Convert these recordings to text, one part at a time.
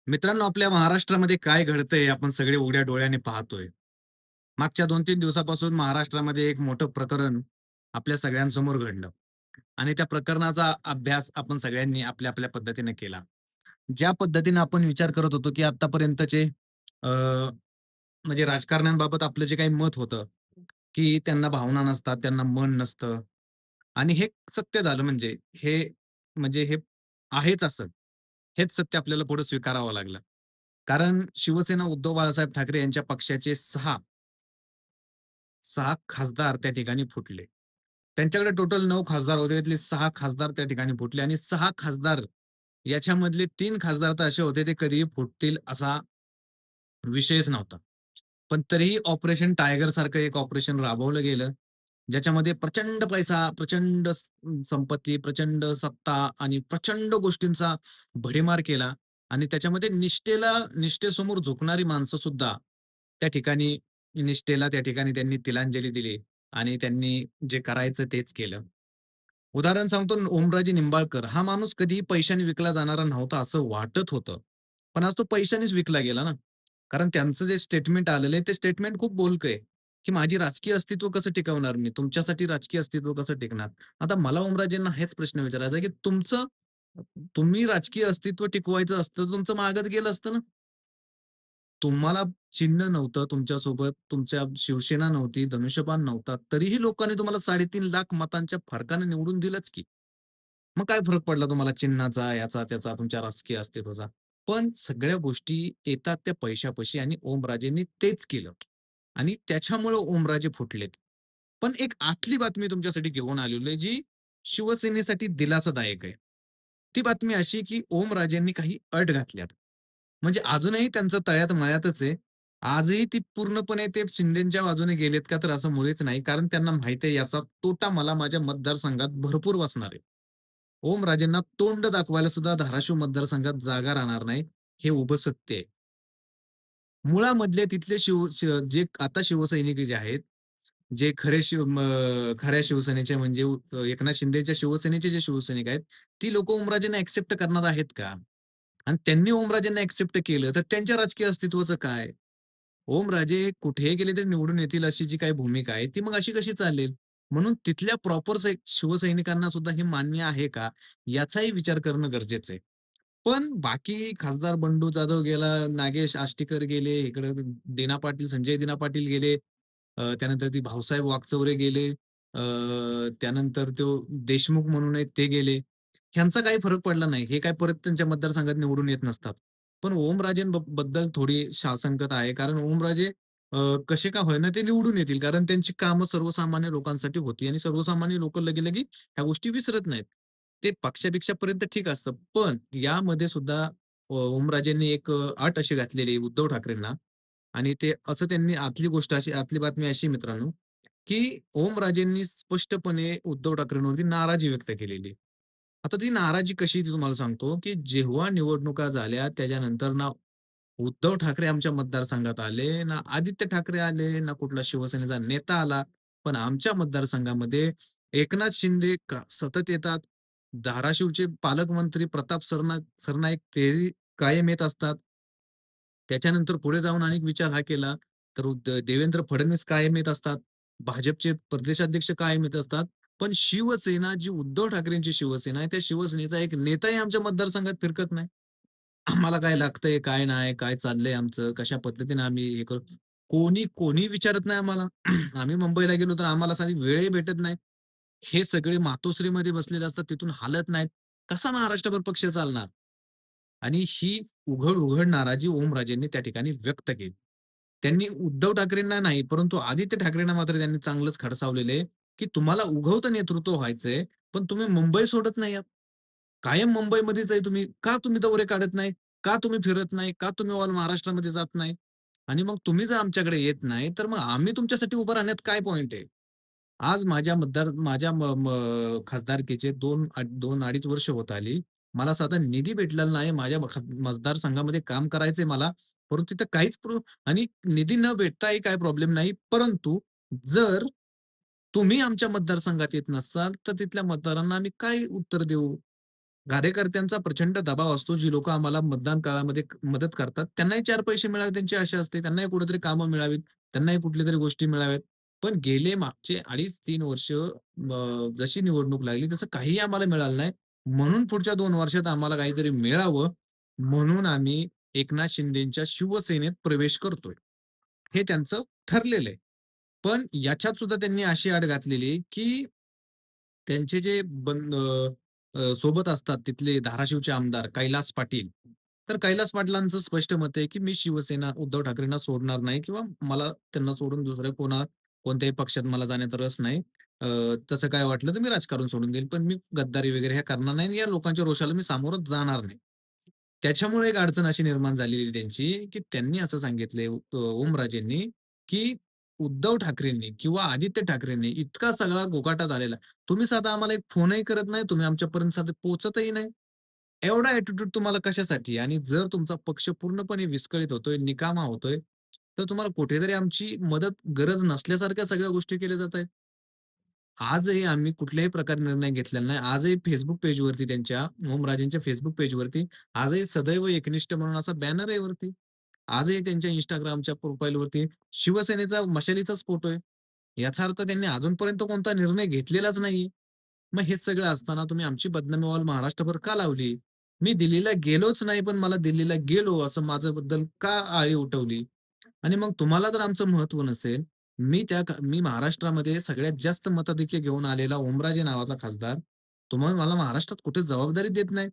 मित्रांनो, आपल्या महाराष्ट्रामध्ये काय घडतंय आपण सगळे उघड्या डोळ्याने पाहतोय. मागच्या 2-3 दिवसापासून महाराष्ट्रामध्ये एक मोठं प्रकरण आपल्या सगळ्यांसमोर घडलं आणि त्या प्रकरणाचा अभ्यास आपण सगळ्यांनी आपल्या-आपल्या पद्धतीने केला. ज्या पद्धतीने आपण विचार करत होतो, की आत्तापर्यंतचे अ, म्हणजे राजकारण्यांबाबत आपलं जे काही मत होतं, की त्यांना भावना नसतात, त्यांना मन नसतं आणि हे सत्य झालं हे आहेच असं. हेच सत्य आपल्याला पुढे स्वीकारावं लागलं. कारण शिवसेना उद्धव बाळासाहेब ठाकरे यांच्या पक्षाचे 6 खासदार त्या ठिकाणी फुटले. त्यांच्याकडे टोटल 9 खासदार होते. त्यातले 6 खासदार त्या ठिकाणी फुटले आणि 6 खासदार याच्यामधले 3 खासदार तर असे होते, ते कधीही फुटतील असा विषयच नव्हता. पण तरीही ऑपरेशन टायगर सारखं एक ऑपरेशन राबवलं गेलं, ज्याच्यामध्ये प्रचंड पैसा, प्रचंड संपत्ती, प्रचंड सत्ता आणि प्रचंड गोष्टींचा भडीमार केला आणि त्याच्यामध्ये निष्ठेसमोर झुकणारी माणसं सुद्धा त्या ठिकाणी त्या ठिकाणी त्यांनी तिलांजली दिली आणि त्यांनी जे करायचं तेच केलं. उदाहरण सांगतो ओमराजे निंबाळकर हा माणूस कधीही पैशाने विकला जाणारा नव्हता असं वाटत होतं. पण आज तो पैशानेच विकला गेला ना. कारण त्यांचं जे स्टेटमेंट आलेलं आहे ते स्टेटमेंट खूप बोलकं आहे, की माझी राजकीय अस्तित्व कसं टिकवणार मी? तुमच्यासाठी राजकीय अस्तित्व कसं टिकणार? आता मला ओमराजेंना हेच प्रश्न विचारायचा आहे, की तुम्ही राजकीय अस्तित्व टिकवायचं असतं तर तुमचं मागच गेलं असतं ना. तुम्हाला चिन्ह नव्हतं तुमच्यासोबत, तुमच्या शिवसेना नव्हती, धनुष्यबाण नव्हता, तरीही लोकांनी तुम्हाला 3.5 लाख मतांच्या फरकाने निवडून दिलंच की. मग काय फरक पडला तुम्हाला चिन्हाचा, याचा, त्याचा, तुमच्या राजकीय अस्तित्वाचा. पण सगळ्या गोष्टी येतात त्या पैशापाशी आणि ओमराजेंनी तेच केलं आणि त्याच्यामुळं ओमराजे फुटलेत. पण एक आतली बातमी तुमच्यासाठी घेऊन आलेलो आहे, जी शिवसेनेसाठी दिलासादायक आहे. ती बातमी अशी, की ओमराजेंनी काही अट घातल्यात. म्हणजे अजूनही त्यांचं तळ्यात मळ्यातच आहे. आजही ती पूर्णपणे ते शिंदेच्या बाजूने गेलेत का, तर असं मुळीच नाही. कारण त्यांना माहिती आहे याचा तोटा मला माझ्या मतदारसंघात भरपूर बसणार आहे. ओमराजेंना तोंड दाखवायला सुद्धा धाराशिव मतदारसंघात जागा राहणार नाही, हे उभं सत्य आहे. मुळामधले तिथले जे आता शिवसैनिक जे आहेत, जे खऱ्या शिवसेनेचे म्हणजे एकनाथ शिंदेच्या शिवसेनेचे जे शिवसैनिक आहेत, ती लोकं ओमराजेंना एक्सेप्ट करणार आहेत का? आणि त्यांनी ओमराजेंना एक्सेप्ट केलं, तर त्यांच्या राजकीय अस्तित्वाचं काय? ओमराजे कुठेही गेले तरी निवडून येतील अशी जी काही भूमिका आहे, ती मग अशी कशी चालेल? म्हणून तिथल्या प्रॉपर शिवसैनिकांना सुद्धा हे मान्य आहे का? याचाही विचार करणं गरजेचं आहे. पण बाकी खासदार बंडू जाधव गेला, नागेश आष्टीकर गेले, इकडं संजय दिना पाटील गेले, त्यानंतर ती भाऊसाहेब वाकचौरे गेले, त्यानंतर तो देशमुख म्हणून आहेत ते गेले. ह्यांचा काही फरक पडला नाही. हे काय परत त्यांच्या मतदारसंघात निवडून येत नसतात. पण बद्दल थोडी साशंकता आहे. कारण ओमराजे कसे का होईना ते निवडून येतील. कारण त्यांची कामं सर्वसामान्य लोकांसाठी होती आणि सर्वसामान्य लोकं लगे-लगे ह्या गोष्टी विसरत नाहीत. ते पक्षापेक्षापर्यंत ठीक असतं. पण यामध्ये सुद्धा ओमराजेंनी एक अट अशी घातलेली आहे उद्धव ठाकरेंना आणि ते असं त्यांनी आतली बातमी अशी आहे मित्रांनो, की ओमराजेंनी स्पष्टपणे उद्धव ठाकरेंवरती नाराजी व्यक्त केलेली आहे. आता ती नाराजी कशी ती तुम्हाला सांगतो, की जेव्हा निवडणुका झाल्या त्याच्यानंतर ना उद्धव ठाकरे आमच्या मतदारसंघात आले, ना आदित्य ठाकरे आले, ना कुठला शिवसेनेचा नेता आला. पण आमच्या मतदारसंघामध्ये एकनाथ शिंदे सतत येतात. धाराशिवचे पालकमंत्री प्रताप सरनाईक तेही कायम येत असतात. त्याच्यानंतर पुढे जाऊन अनेक विचार हा केला, तर देवेंद्र फडणवीस कायम येत असतात. भाजपचे प्रदेशाध्यक्ष कायम येत असतात. पण शिवसेना जी उद्धव ठाकरेंची शिवसेना आहे, त्या शिवसेनेचा एक नेताही आमच्या मतदारसंघात फिरकत नाही. आम्हाला काय लागतंय, काय नाही, काय चाललंय आमचं, कशा पद्धतीने आम्ही हे करू. कोणी विचारत नाही आम्हाला. आम्ही मुंबईला गेलो तर आम्हाला साधी वेळही भेटत नाही. हे सगळे मातोश्रीमध्ये बसलेले असतात, तिथून हालत नाहीत. कसा महाराष्ट्रभर पक्ष चालणार? आणि ही उघड नाराजी ओमराजेंनी त्या ठिकाणी व्यक्त केली. त्यांनी उद्धव ठाकरेंना नाही, परंतु आदित्य ठाकरेंना मात्र त्यांनी चांगलंच खडसावलेलं आहे, की तुम्हाला उगवतं नेतृत्व व्हायचंय, पण तुम्ही मुंबई सोडत नाही आहात. कायम मुंबईमध्येच आहे तुम्ही. का तुम्ही दौरे काढत नाही? का तुम्ही फिरत नाही? का तुम्ही ऑल महाराष्ट्रामध्ये जात नाही? आणि मग तुम्ही जर आमच्याकडे येत नाही, तर मग आम्ही तुमच्यासाठी उभं राहण्यात काय पॉइंट आहे? आज माझ्या खासदारकीचे 2-2.5 वर्ष होत आली. मला साधा निधी भेटलेला नाही. माझ्या मतदारसंघामध्ये काम करायचंय मला. परंतु तिथं काहीच आणि निधी न भेटताही काही प्रॉब्लेम नाही. परंतु जर तुम्ही आमच्या मतदारसंघात येत नसाल, तर तिथल्या मतदारांना आम्ही काय उत्तर देऊ? कार्यकर्त्यांचा प्रचंड दबाव असतो. जी लोकं आम्हाला मतदान काळामध्ये मदत करतात, त्यांनाही 4 पैसे मिळावे त्यांची आशा असते. त्यांनाही कुठेतरी कामं मिळावीत, त्यांनाही कुठल्यातरी गोष्टी मिळाव्यात. पण गेले मागचे 2.5-3 वर्ष जशी निवडणूक लागली तसं काहीही आम्हाला मिळालं नाही. म्हणून पुढच्या 2 वर्षात आम्हाला काहीतरी मिळावं, म्हणून आम्ही एकनाथ शिंदेच्या शिवसेनेत प्रवेश करतोय. हे त्यांचं ठरलेलं आहे. पण याच्यात सुद्धा त्यांनी अशी अट घातलेली, की त्यांचे जे सोबत असतात तिथले धाराशिवचे आमदार कैलास पाटील. तर कैलास पाटलांचं स्पष्ट मत आहे, की मी शिवसेना उद्धव ठाकरेंना सोडणार नाही किंवा मला त्यांना सोडून दुसऱ्या कोणत्याही पक्षात मला जाण्यात रस नाही. अ, तसं काय वाटलं तर मी राजकारण सोडून देईल. पण मी गद्दारी वगैरे हे करणार नाही आणि या लोकांच्या रोषाला मी सामोरं जाणार नाही. त्याच्यामुळे एक अडचण अशी निर्माण झालेली त्यांची, की त्यांनी असं सांगितलंय ओमराजेंनी, की उद्धव ठाकरेंनी किंवा आदित्य ठाकरेंनी इतका सगळा गोगाटा झालेला. तुम्ही साधा आम्हाला एक फोनही करत नाही. तुम्ही आमच्यापर्यंत साधं पोहचतही नाही. एवढा ॲटिट्यूड तुम्हाला कशासाठी? आणि जर तुमचा पक्ष पूर्णपणे विस्कळीत होतोय, निकामा होतोय, तर तुम्हाला कुठेतरी आमची मदत गरज नसल्यासारख्या सगळ्या गोष्टी केल्या जातायत. आजही आम्ही कुठल्याही प्रकारे निर्णय घेतलेला नाही. आजही Facebook पेजवरती त्यांच्या ओमराजेंच्या Facebook पेजवरती आजही सदैव एकनिष्ठ म्हणून असा बॅनर आहे वरती. आजही त्यांच्या Instagramच्या प्रोफाइलवरती शिवसेनेचा मशालीचाच फोटो आहे. याचा अर्थ त्यांनी अजूनपर्यंत कोणता निर्णय घेतलेलाच नाहीये. मग हे सगळं असताना तुम्ही आमची बदनामी ऑल महाराष्ट्रभर का लावली? मी दिल्लीला गेलोच नाही, पण मला दिल्लीला गेलो असं माझ्याबद्दल का आळी उठवली? आणि मग तुम्हाला जर आमचं महत्त्व नसेल, मी महाराष्ट्रामध्ये सगळ्यात जास्त मताधिक्य घेऊन आलेला ओमराजे नावाचा खासदार, तुम्ही मला महाराष्ट्रात कुठे जबाबदारी देत नाही,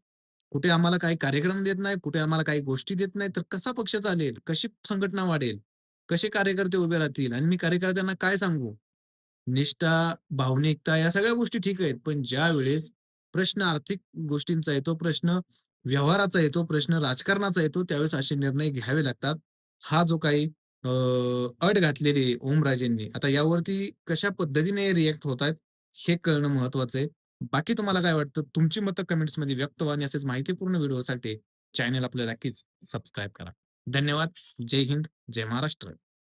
कुठे आम्हाला काही कार्यक्रम देत नाही, कुठे आम्हाला काही गोष्टी देत नाही, तर कसा पक्ष चालेल? कशी संघटना वाढेल? कसे कार्यकर्ते उभे राहतील? आणि मी कार्यकर्त्यांना काय सांगू? निष्ठा, भावनिकता या सगळ्या गोष्टी ठीक आहेत. पण ज्यावेळेस प्रश्न आर्थिक गोष्टींचा येतो, प्रश्न व्यवहाराचा येतो, प्रश्न राजकारणाचा येतो, त्यावेळेस असे निर्णय घ्यावे लागतात. हा जो काही अ, अट घातलेली आहे ओमराजेंनी, आता यावरती कशा पद्धतीने रिएक्ट होतायत, हे कळणं महत्त्वाचं आहे. बाकी तुम्हाला काय वाटतं? तुमची मतं कमेंट्समध्ये व्यक्त व्हा आणि असेच माहितीपूर्ण व्हिडिओसाठी चॅनल आपलं नक्कीच सबस्क्राईब करा. धन्यवाद. जय हिंद, जय महाराष्ट्र.